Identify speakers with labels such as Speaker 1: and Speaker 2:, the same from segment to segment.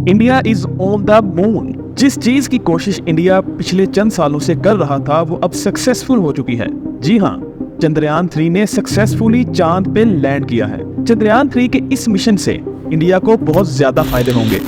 Speaker 1: India is on the moon. जिस चीज की कोशिश इंडिया पिछले चंद सालों से कर रहा था वो अब सक्सेसफुल हो चुकी है। जी हाँ, चंद्रयान 3 ने सक्सेसफुली चांद पे लैंड किया है। चंद्रयान 3 के इस मिशन से इंडिया को बहुत ज्यादा फायदे होंगे।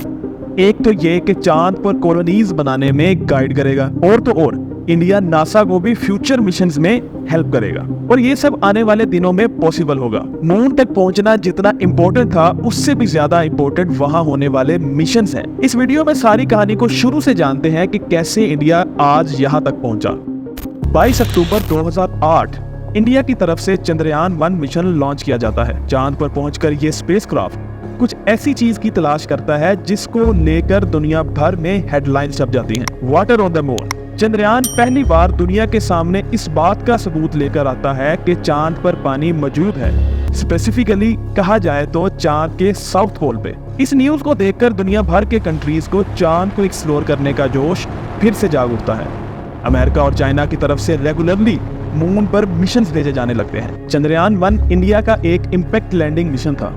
Speaker 1: एक तो ये कि चांद पर कॉलोनीज बनाने में गाइड करेगा, और तो और इंडिया नासा को भी फ्यूचर मिशंस में हेल्प करेगा, और ये सब आने वाले दिनों में पॉसिबल होगा। मून तक पहुंचना जितना इम्पोर्टेंट था उससे भी ज्यादा इम्पोर्टेंट वहां होने वाले मिशंस हैं। इस वीडियो में सारी कहानी को शुरू से जानते हैं कि कैसे इंडिया आज यहां तक पहुंचा। 22 अक्टूबर 2008 इंडिया की तरफ से चंद्रयान 1 मिशन लॉन्च किया जाता है। चांद पर पहुंचकर ये स्पेसक्राफ्ट कुछ ऐसी चीज की तलाश करता है जिसको लेकर दुनिया भर में हेडलाइंस छप जाती हैं। Water on the moon. Chandrayaan पहली बार दुनिया के सामने इस बात का सबूत लेकर आता है कि चांद पर पानी मौजूद है। स्पेसिफिकली कहा जाए तो चांद के साउथ पोल पे। इस न्यूज को देखकर दुनिया भर के कंट्रीज को चांद को एक्सप्लोर करने का जोश फिर से जाग उठता है। अमेरिका और चाइना की तरफ से रेगुलरली मून पर मिशंस भेजे जाने लगते हैं। चंद्रयान 1 इंडिया का एक इम्पैक्ट लैंडिंग मिशन था,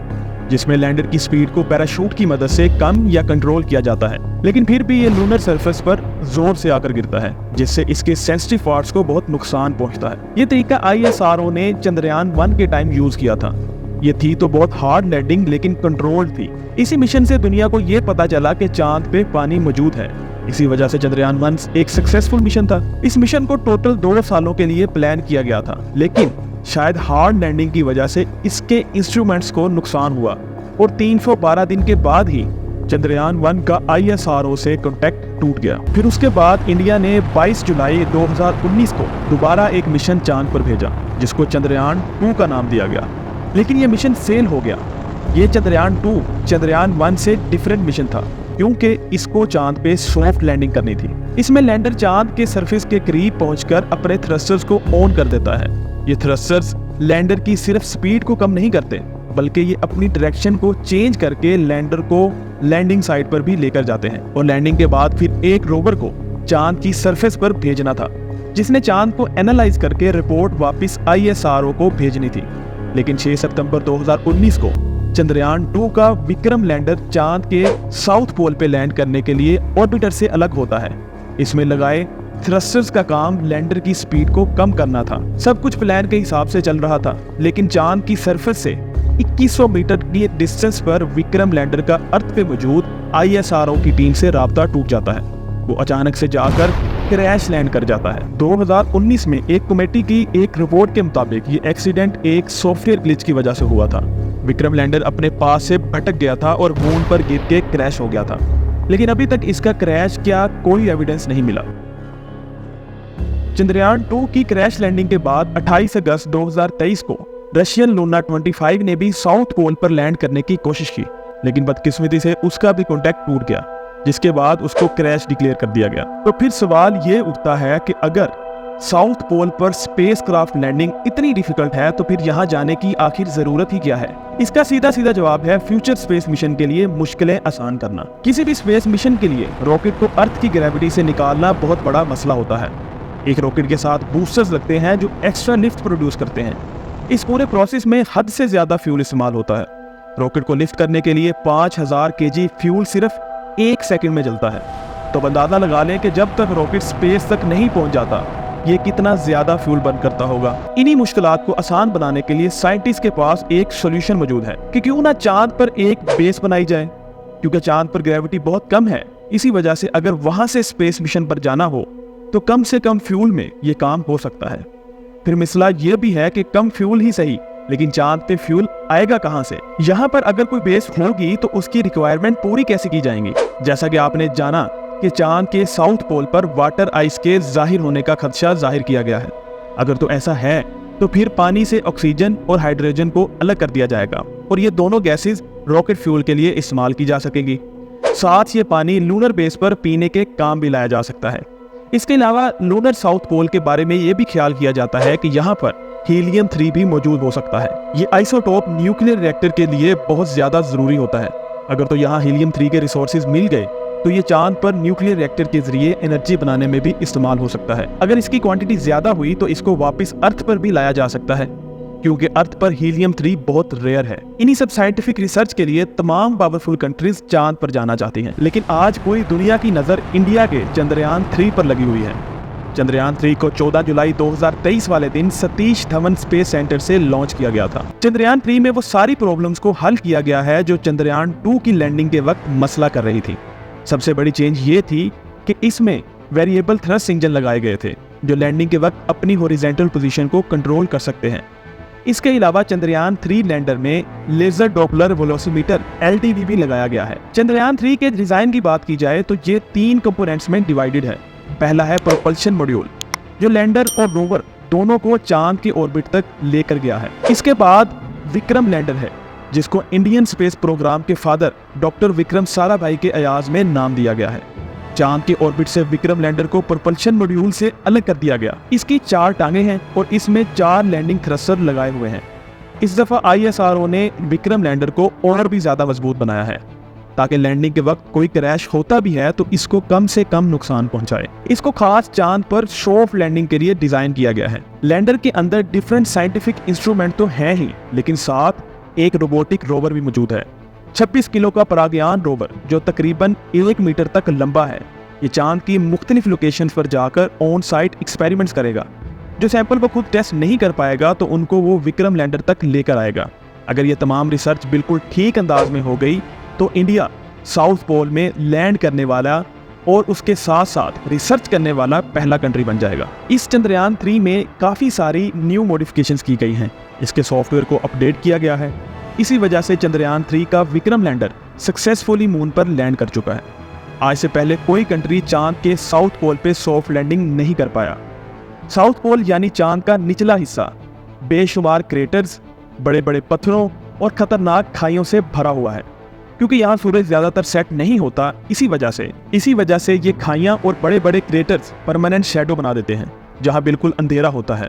Speaker 1: जिसमें लैंडर की स्पीड को पैराशूट की मदद से कम या कंट्रोल किया जाता है, लेकिन फिर भी ये लूनर सरफेस पर जोर से आकर गिरता है, जिससे इसके सेंसिटिव पार्ट्स को बहुत नुकसान पहुंचता है। ये तरीका ISRO ने चंद्रयान 1 के टाइम यूज किया था। ये थी तो बहुत हार्ड लैंडिंग लेकिन कंट्रोल्ड थी। इसी मिशन से दुनिया को ये पता चला कि चांद पे पानी मौजूद है। इसी वजह से चंद्रयान 1 एक सक्सेसफुल मिशन था। इस मिशन को टोटल 2 सालों के लिए प्लान किया गया था, लेकिन शायद हार्ड लैंडिंग की वजह से इसके इंस्ट्रूमेंट्स को नुकसान हुआ, और 312 दिन के बाद ही चंद्रयान 1 का ISRO से कॉन्टैक्ट टूट गया। फिर उसके बाद इंडिया ने 22 जुलाई 2019 को दोबारा एक मिशन चांद पर भेजा, जिसको चंद्रयान 2 का नाम दिया गया, लेकिन ये मिशन फेल हो गया। ये चंद्रयान 2 चंद्रयान 1 से डिफरेंट मिशन था, क्योंकि इसको चांद पे सॉफ्ट लैंडिंग करनी थी। इसमें लैंडर चांद के सरफेस के करीब पहुंचकर अपने थ्रस्टर्स को ऑन कर देता है। ये थ्रस्टर्स लैंडर की सिर्फ स्पीड को कम नहीं करते, बल्कि ये अपनी डायरेक्शन को चेंज करके लैंडर को लैंडिंग साइट पर भी लेकर जाते हैं। और लैंडिंग के बाद फिर एक रोवर को चांद की सरफेस पर भेजना था, जिसने चांद को एनालाइज करके रिपोर्ट वापस ISRO को भेजनी थी। लेकिन 6 सितंबर 2019 को चंद्रयान 2 का विक्रम लैंडर चांद के साउथ पोल पे लैंड करने के लिए ऑर्बिटर से अलग होता है। इसमें लगाए थ्रस्टर्स का काम लैंडर की स्पीड को कम करना था। सब कुछ प्लान के हिसाब से चल रहा था, लेकिन चांद की सरफेस से 2100 मीटर की डिस्टेंस पर विक्रम लैंडर का अर्थ पे मौजूद ISRO की टीम से राब्ता टूट जाता है। वो अचानक से जाकर क्रैश लैंड कर जाता है। 2019 में एक कमेटी की एक रिपोर्ट के मुताबिक ये एक्सीडेंट एक सॉफ्टवेयर ग्लिच की वजह से हुआ था। विक्रम लैंडर अपने पास से भटक गया था और मून पर गिर के क्रैश हो गया था, लेकिन अभी तक इसका क्रैश क्या कोई एविडेंस नहीं मिला। चंद्रयान 2 की क्रैश लैंडिंग के बाद 28 अगस्त 2023 को रशियन लूना 25 ने भी साउथ पोल पर लैंड करने की कोशिश की, लेकिन बदकिस्मती से उसका भी कॉन्टैक्ट टूट गया, जिसके बाद उसको क्रैश डिक्लेयर कर दिया गया। तो फिर सवाल ये उठता है कि अगर साउथ पोल पर स्पेसक्राफ्ट लैंडिंग इतनी डिफिकल्ट है, तो फिर यहाँ जाने की आखिर जरूरत ही क्या है? इसका सीधा सीधा जवाब है फ्यूचर स्पेस मिशन के लिए मुश्किलें आसान करना। किसी भी स्पेस मिशन के लिए रॉकेट को अर्थ की ग्रेविटी से निकालना बहुत बड़ा मसला होता है। एक रॉकेट के साथ बूस्टर्स लगते हैं जो एक्स्ट्रा लिफ्ट प्रोड्यूस करते हैं। इस पूरे प्रोसेस में हद से ज्यादा फ्यूल इस्तेमाल होता है। रॉकेट को लिफ्ट करने के लिए 5000 kg फ्यूल सिर्फ 1 सेकंड में जलता है। तो अंदाजा लगा लें कि जब तक रॉकेट स्पेस तक नहीं पहुंच जाता, ये कितना ज्यादा फ्यूल बर्न करता होगा। इन्हीं मुश्किलात को आसान बनाने के लिए साइंटिस्ट के पास एक सोल्यूशन मौजूद है कि क्यों ना चांद पर एक बेस बनाई जाए, क्योंकि चांद पर ग्रेविटी बहुत कम है। इसी वजह से अगर वहां से स्पेस मिशन पर जाना हो तो कम से कम फ्यूल में ये काम हो सकता है। फिर मसला ये भी है कि कम फ्यूल ही सही, लेकिन चांद पे फ्यूल आएगा कहां से? यहाँ पर अगर कोई बेस होगी तो उसकी रिक्वायरमेंट पूरी कैसे की जाएंगी? जैसा कि आपने जाना कि चांद के साउथ पोल पर वाटर आइस के जाहिर होने का खदशा जाहिर किया गया है। अगर तो ऐसा है तो फिर पानी से ऑक्सीजन और हाइड्रोजन को अलग कर दिया जाएगा, और ये दोनों गैसेस रॉकेट फ्यूल के लिए इस्तेमाल की जा सकेंगी। साथ ये पानी लूनर बेस पर पीने के काम भी लाया जा सकता है। इसके अलावा लूनर साउथ पोल के बारे में ये भी ख्याल किया जाता है कि यहाँ पर हीलियम 3 भी मौजूद हो सकता है। ये आइसोटोप न्यूक्लियर रिएक्टर के लिए बहुत ज्यादा जरूरी होता है। अगर तो यहाँ हीलियम 3 के रिसोर्सेज मिल गए तो ये चांद पर न्यूक्लियर रिएक्टर के जरिए एनर्जी बनाने में भी इस्तेमाल हो सकता है। अगर इसकी क्वांटिटी ज्यादा हुई तो इसको वापस अर्थ पर भी लाया जा सकता है। क्योंकि अर्थ पर हीलियम 3 बहुत रेयर है। इन्हीं सब साइंटिफिक रिसर्च के लिए तमाम पावरफुल कंट्रीज चांद पर जाना चाहती हैं, लेकिन आज पूरी दुनिया की नजर इंडिया के चंद्रयान 3 पर लगी हुई है। चंद्रयान 3 को 14 जुलाई 2023 वाले दिन सतीश धवन स्पेस सेंटर से लॉन्च किया गया था। चंद्रयान 3 में वो सारी प्रॉब्लम्स को हल किया गया है जो चंद्रयान 2 की लैंडिंग के वक्त मसला कर रही थी। सबसे बड़ी चेंज ये थी कि इसमें वेरिएबल थ्रस्ट इंजन लगाए गए थे जो लैंडिंग के वक्त अपनी हॉरिजॉन्टल पोजीशन को कंट्रोल कर सकते हैं। इसके अलावा चंद्रयान 3 लैंडर में लेजर डॉपलर वेलोसिमीटर LDV भी लगाया गया है। चंद्रयान 3 के डिजाइन की बात की जाए तो ये 3 कंपोनेंट्स में डिवाइडेड है। पहला है प्रोपल्शन मॉड्यूल जो लैंडर और रोवर दोनों को चांद की ऑर्बिट तक लेकर गया है। इसके बाद विक्रम लैंडर है जिसको इंडियन स्पेस प्रोग्राम के फादर डॉक्टर विक्रम साराभाई के अयाज में नाम दिया गया है। चांद की ऑर्बिट से विक्रम लैंडर को प्रोपल्शन मॉड्यूल से अलग कर दिया गया। इसकी 4 टांगे हैं और इसमें 4 लैंडिंग थ्रस्टर लगाए हुए हैं। इस दफा ISRO ने विक्रम लैंडर को और भी ज्यादा मजबूत बनाया है ताकि लैंडिंग के वक्त कोई क्रैश होता भी है तो इसको कम से कम नुकसान पहुंचाए। इसको खास चांद पर शो ऑफ लैंडिंग के लिए डिजाइन किया गया है। लैंडर के अंदर डिफरेंट साइंटिफिक इंस्ट्रूमेंट तो हैं ही, लेकिन साथ एक रोबोटिक रोवर भी मौजूद है। 26 किलो का परागयान रोवर जो तकरीबन 1 मीटर तक लंबा है, ये चांद की मुख्तलिफ लोकेशन पर जाकर ऑन साइट एक्सपेरिमेंट्स करेगा। जो सैंपल वो खुद टेस्ट नहीं कर पाएगा तो उनको वो विक्रम लैंडर तक लेकर आएगा। अगर ये तमाम रिसर्च बिल्कुल ठीक अंदाज में हो गई तो इंडिया साउथ पोल में लैंड करने वाला और उसके साथ साथ रिसर्च करने वाला पहला कंट्री बन जाएगा। इस चंद्रयान 3 में काफ़ी सारी न्यू मॉडिफिकेशंस की गई हैं। इसके सॉफ्टवेयर को अपडेट किया गया है। इसी वजह से चंद्रयान 3 का विक्रम लैंडर सक्सेसफुली मून पर लैंड कर चुका है। आज से पहले कोई कंट्री चांद के साउथ पोल पे सॉफ्ट लैंडिंग नहीं कर पाया। साउथ पोल यानी चांद का निचला हिस्सा बेशुमार क्रेटर्स, बड़े बड़े पत्थरों और खतरनाक खाइयों से भरा हुआ है। क्योंकि यहाँ सूरज ज्यादातर सेट नहीं होता, इसी वजह से ये खाइयां और बड़े बड़े क्रेटर्स परमानेंट शैडो बना देते हैं जहाँ बिल्कुल अंधेरा होता है।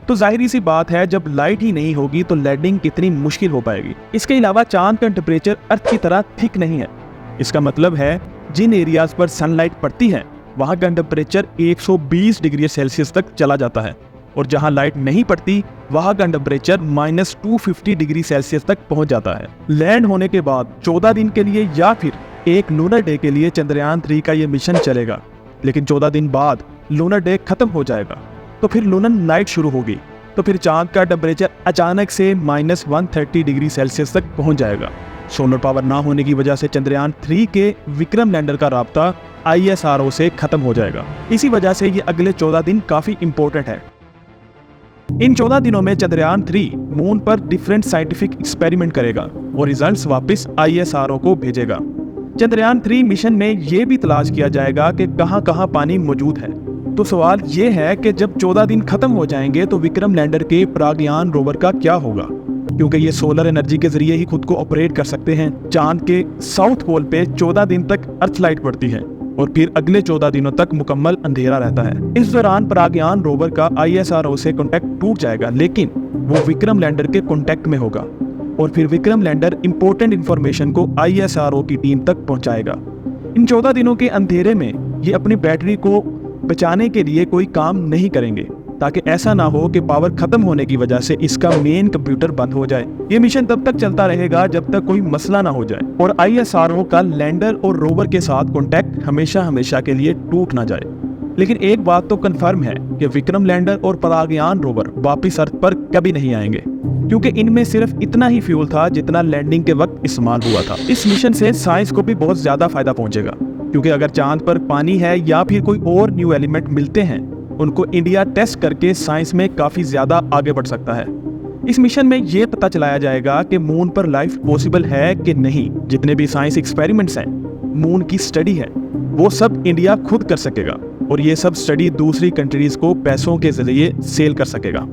Speaker 1: तो जाहिर सी बात है जब लाइट ही नहीं होगी तो लैंडिंग कितनी मुश्किल हो पाएगी। इसके अलावा चांद का टेम्परेचर अर्थ की तरह थिक नहीं है। इसका मतलब है जिन एरियाज पर सनलाइट पड़ती है वहाँ का टेम्परेचर 120 डिग्री सेल्सियस तक चला जाता है और जहाँ लाइट नहीं पड़ती वहाँ का टेम्परेचर -250 डिग्री सेल्सियस तक पहुँच जाता है। लैंड होने के बाद 14 दिन के लिए या फिर एक लूनर डे के लिए चंद्रयान 3 का ये मिशन चलेगा, लेकिन 14 दिन बाद लूनर डे खत्म हो जाएगा तो फिर लूनर नाइट शुरू होगी। तो फिर चांद का टेम्परेचर अचानक से -130 डिग्री सेल्सियस तक पहुंच जाएगा। सोलर पावर ना होने की वजह से चंद्रयान 3 के विक्रम लैंडर का राब्ता ISRO से खत्म हो जाएगा। इसी वजह से ये अगले 14 दिन काफी इंपॉर्टेंट है। इन 14 दिनों में चंद्रयान 3 मून पर डिफरेंट साइंटिफिक एक्सपेरिमेंट करेगा और रिजल्ट्स वापस ISRO को भेजेगा। चंद्रयान 3 मिशन में ये भी तलाश किया जाएगा कि कहां कहां पानी मौजूद है। तो सवाल ये है कि जब 14 दिन खत्म हो जाएंगे तो विक्रम लैंडर के परागयान रोवर का क्या होगा, क्योंकि ये सोलर एनर्जी के जरिए ही खुद को ऑपरेट कर सकते हैं। चांद के साउथ पोल पे 14 दिन तक अर्थ लाइट पड़ती है और फिर अगले 14 दिनों तक मुकम्मल अंधेरा रहता है। इस दौरान परागयान रोवर का ISRO से कॉन्टेक्ट टूट जाएगा, लेकिन वो विक्रम लैंडर के कॉन्टेक्ट में होगा और फिर विक्रम लैंडर इंपॉर्टेंट इंफॉर्मेशन को ISRO की टीम तक पहुंचाएगा। इन 14 दिनों के अंधेरे में ये अपनी बैटरी को बचाने के लिए कोई काम नहीं करेंगे ताकि ऐसा ना हो कि पावर खत्म होने की वजह से इसका मेन कंप्यूटर बंद हो जाए। ये मिशन तब तक चलता रहेगा जब तक कोई मसला ना हो जाए और ISRO का लैंडर और रोवर के साथ कॉन्टैक्ट हमेशा के लिए टूट ना जाए। लेकिन एक बात तो कंफर्म है कि विक्रम लैंडर और परागयान रोवर वापिस अर्थ पर कभी नहीं आएंगे, क्योंकि इनमें सिर्फ इतना ही फ्यूल था जितना लैंडिंग के वक्त इस्तेमाल हुआ था। इस मिशन से साइंस को भी बहुत ज्यादा फायदा पहुंचेगा, क्योंकि अगर चांद पर पानी है या फिर कोई और न्यू एलिमेंट मिलते हैं उनको इंडिया टेस्ट करके साइंस में काफी ज्यादा आगे बढ़ सकता है। इस मिशन में ये पता चलाया जाएगा कि मून पर लाइफ पॉसिबल है कि नहीं। जितने भी साइंस एक्सपेरिमेंट्स हैं, मून की स्टडी है, वो सब इंडिया खुद कर सकेगा और ये सब स्टडी दूसरी कंट्रीज को पैसों के जरिए सेल कर सकेगा।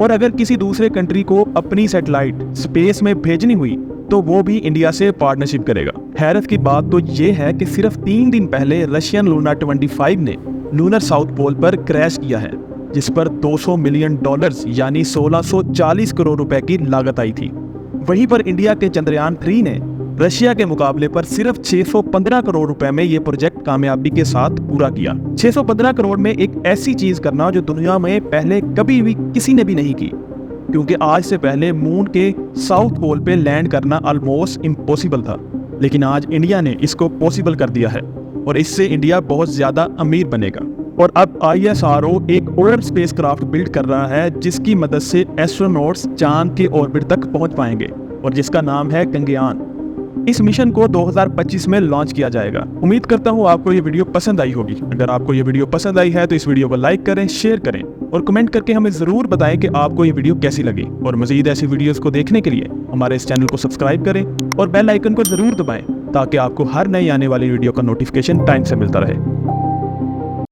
Speaker 1: और अगर किसी दूसरे कंट्री को अपनी सैटेलाइट स्पेस में भेजनी हुई तो वो भी इंडिया से पार्टनरशिप करेगा। हैरत की बात तो ये है कि सिर्फ 3 दिन पहले रशियन लूना 25 ने लूनर साउथ पोल पर क्रैश किया है, जिस पर $200 मिलियन यानी 1640 करोड़ रुपए की लागत आई थी। वहीं पर इंडिया के चंद्रयान 3 ने रशिया के मुकाबले पर सिर्फ 615 करोड़ रुपए में ये प्रोजेक्ट कामयाबी के साथ पूरा किया। 615 करोड़ में एक ऐसी चीज करना जो दुनिया में पहले कभी भी किसी ने भी नहीं की। क्योंकि आज से पहले मून के साउथ पोल पे लैंड करना ऑलमोस्ट इम्पॉसिबल था, लेकिन आज इंडिया ने इसको पॉसिबल कर दिया है और इससे इंडिया बहुत ज़्यादा अमीर बनेगा। और अब ISRO एक और स्पेसक्राफ्ट बिल्ड कर रहा है जिसकी मदद से एस्ट्रोनॉट्स चांद के ऑर्बिट तक पहुंच पाएंगे और जिसका नाम है गगनयान। इस मिशन को 2025 में लॉन्च किया जाएगा। उम्मीद करता हूँ आपको ये वीडियो पसंद आई होगी। अगर आपको ये वीडियो पसंद आई है तो इस वीडियो को लाइक करें, शेयर करें और कमेंट करके हमें ज़रूर बताएं कि आपको ये वीडियो कैसी लगी। और मज़ीद ऐसी वीडियोस को देखने के लिए हमारे इस चैनल को सब्सक्राइब करें और बेल आइकन को ज़रूर दबाएं ताकि आपको हर नई आने वाली वीडियो का नोटिफिकेशन टाइम से मिलता रहे।